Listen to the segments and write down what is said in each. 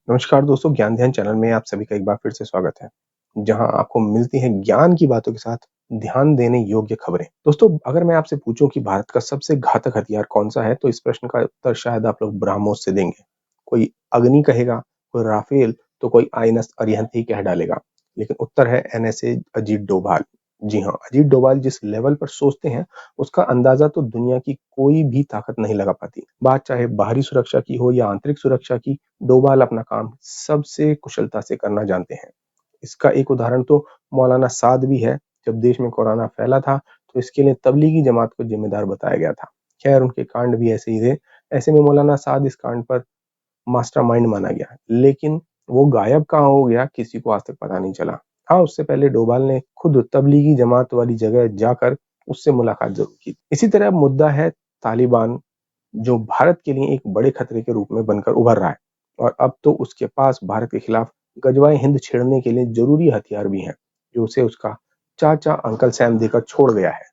नमस्कार दोस्तों, ज्ञान ध्यान चैनल में आप सभी का एक बार फिर से स्वागत है, जहां आपको मिलती हैं ज्ञान की बातों के साथ ध्यान देने योग्य खबरें। दोस्तों, अगर मैं आपसे पूछूं कि भारत का सबसे घातक हथियार कौन सा है, तो इस प्रश्न का उत्तर शायद आप लोग ब्रह्मोस से देंगे। कोई अग्नि कहेगा, कोई राफेल, तो कोई आईएनएस अरिहंत ही कह डालेगा। लेकिन उत्तर है एनएसए अजीत डोभाल। जी हाँ, अजीत डोभाल जिस लेवल पर सोचते हैं, उसका अंदाजा तो दुनिया की कोई भी ताकत नहीं लगा पाती। बात चाहे बाहरी सुरक्षा की हो या आंतरिक सुरक्षा की, डोभाल अपना काम सबसे कुशलता से करना जानते हैं। इसका एक उदाहरण तो मौलाना साद भी है। जब देश में कोरोना फैला था, तो इसके लिए तबलीगी जमात को जिम्मेदार बताया गया था। खैर, उनके कांड भी ऐसे ही थे। ऐसे में मौलाना साद इस कांड पर मास्टरमाइंड माना गया, लेकिन वो गायब कहाँ हो गया, किसी को आज तक पता नहीं चला। हाँ, उससे पहले डोभाल ने खुद तबलीगी जमात वाली जगह जाकर उससे मुलाकात जरूर की। इसी तरह मुद्दा है तालिबान, जो भारत के लिए एक बड़े खतरे के रूप में बनकर उभर रहा है, और अब तो उसके पास भारत के खिलाफ गजवाए हिंद छेड़ने के लिए जरूरी हथियार भी हैं, जो उसे उसका चाचा अंकल सैम देकर छोड़ गया है।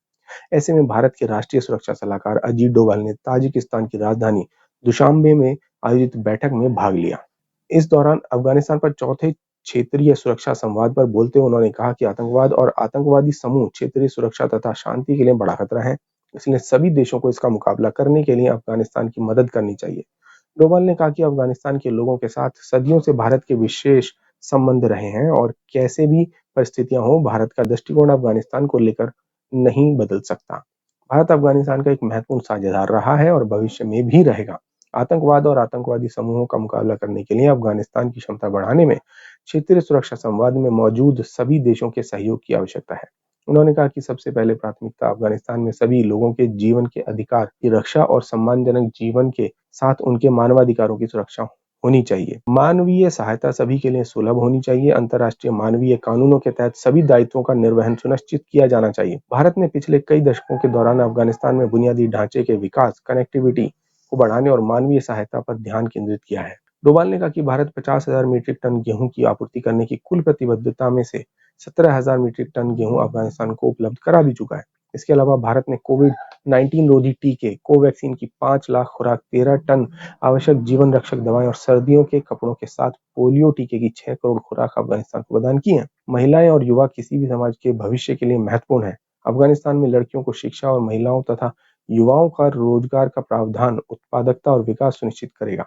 ऐसे में भारत के राष्ट्रीय सुरक्षा सलाहकार अजीत डोभाल ने ताजिकिस्तान की राजधानी दुशांबे में आयोजित बैठक में भाग लिया। इस दौरान अफगानिस्तान पर चौथे क्षेत्रीय सुरक्षा संवाद पर बोलते हुए उन्होंने कहा कि आतंकवाद और आतंकवादी समूह क्षेत्रीय सुरक्षा तथा शांति के लिए बड़ा खतरा है। इसलिए सभी देशों को इसका मुकाबला करने के लिए अफगानिस्तान की मदद करनी चाहिए। डोभाल ने कहा कि अफगानिस्तान के लोगों के साथ सदियों से भारत के विशेष संबंध रहे हैं, और कैसे भी परिस्थितियां हो, भारत का दृष्टिकोण अफगानिस्तान को लेकर नहीं बदल सकता। भारत अफगानिस्तान का एक महत्वपूर्ण साझेदार रहा है और भविष्य में भी रहेगा। आतंकवाद और आतंकवादी समूहों का मुकाबला करने के लिए अफगानिस्तान की क्षमता बढ़ाने में क्षेत्रीय सुरक्षा संवाद में मौजूद सभी देशों के सहयोग की आवश्यकता है। उन्होंने कहा कि सबसे पहले प्राथमिकता अफगानिस्तान में सभी लोगों के जीवन के अधिकार की रक्षा और सम्मानजनक जीवन के साथ उनके मानवाधिकारों की सुरक्षा होनी चाहिए। मानवीय सहायता सभी के लिए सुलभ होनी चाहिए। अंतर्राष्ट्रीय मानवीय कानूनों के तहत सभी दायित्वों का निर्वहन सुनिश्चित किया जाना चाहिए। भारत ने पिछले कई दशकों के दौरान अफगानिस्तान में बुनियादी ढांचे के विकास, कनेक्टिविटी को बढ़ाने और मानवीय सहायता पर ध्यान केंद्रित किया है। डोभाल ने कहा कि भारत 50,000 मीट्रिक टन गेहूं की आपूर्ति करने की कुल प्रतिबद्धता में से 17,000 मीट्रिक टन गेहूं अफगानिस्तान को उपलब्ध करा भी चुका है। इसके अलावा भारत ने कोविड-19 रोधी टीके कोवैक्सीन की 5 लाख खुराक, 13 टन आवश्यक जीवन रक्षक दवाएं और सर्दियों के कपड़ों के साथ पोलियो टीके की 6 करोड़ खुराक अफगानिस्तान को प्रदान की है। महिलाएं और युवा किसी भी समाज के भविष्य के लिए महत्वपूर्ण है। अफगानिस्तान में लड़कियों को शिक्षा और महिलाओं तथा युवाओं का रोजगार का प्रावधान उत्पादकता और विकास सुनिश्चित करेगा।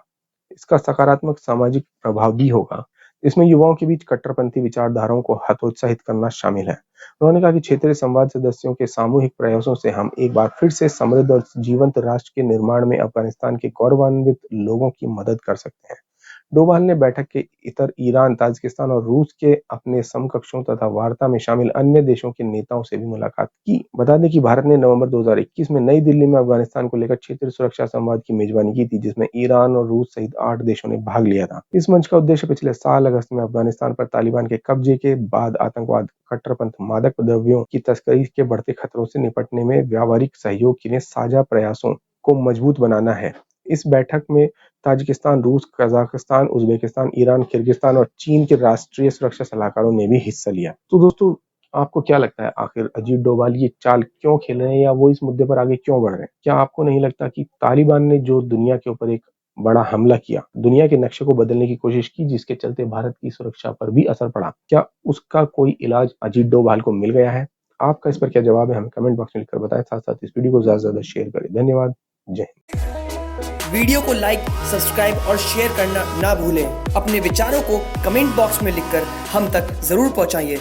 इसका सकारात्मक सामाजिक प्रभाव भी होगा। इसमें युवाओं के बीच कट्टरपंथी विचारधाराओं को हतोत्साहित करना शामिल है। उन्होंने कहा कि क्षेत्रीय संवाद सदस्यों के सामूहिक प्रयासों से हम एक बार फिर से समृद्ध और जीवंत राष्ट्र के निर्माण में अफगानिस्तान के गौरवान्वित लोगों की मदद कर सकते हैं। डोभाल ने बैठक के इतर ईरान, ताजिकिस्तान और रूस के अपने समकक्षों तथा वार्ता में शामिल अन्य देशों के नेताओं से भी मुलाकात की। बता दें कि भारत ने नवंबर 2021 में नई दिल्ली में अफगानिस्तान को लेकर क्षेत्रीय सुरक्षा संवाद की मेजबानी की थी, जिसमें ईरान और रूस सहित 8 देशों ने भाग लिया था। इस मंच का उद्देश्य पिछले साल अगस्त में अफगानिस्तान पर तालिबान के कब्जे के बाद आतंकवाद, कट्टरपंथ, मादक द्रव्यों की तस्करी के बढ़ते खतरों से निपटने में व्यावहारिक सहयोग के लिए साझा प्रयासों को मजबूत बनाना है। इस बैठक में ताजिकिस्तान, रूस, कजाकिस्तान, उज्बेकिस्तान, ईरान, किर्गिस्तान और चीन के राष्ट्रीय सुरक्षा सलाहकारों ने भी हिस्सा लिया। तो दोस्तों, आपको क्या लगता है, आखिर अजीत डोभाल ये चाल क्यों खेल रहे हैं, या वो इस मुद्दे पर आगे क्यों बढ़ रहे हैं? क्या आपको नहीं लगता कि तालिबान ने जो दुनिया के ऊपर एक बड़ा हमला किया, दुनिया के नक्शे को बदलने की कोशिश की, जिसके चलते भारत की सुरक्षा पर भी असर पड़ा, क्या उसका कोई इलाज अजीत डोभाल को मिल गया है? आपका इस पर क्या जवाब है, हमें कमेंट बॉक्स में लिखकर बताएं। साथ साथ इस वीडियो को ज्यादा से ज्यादा शेयर करें। धन्यवाद। जय हिंद। वीडियो को लाइक, सब्सक्राइब और शेयर करना ना भूलें। अपने विचारों को कमेंट बॉक्स में लिखकर हम तक जरूर पहुंचाइए।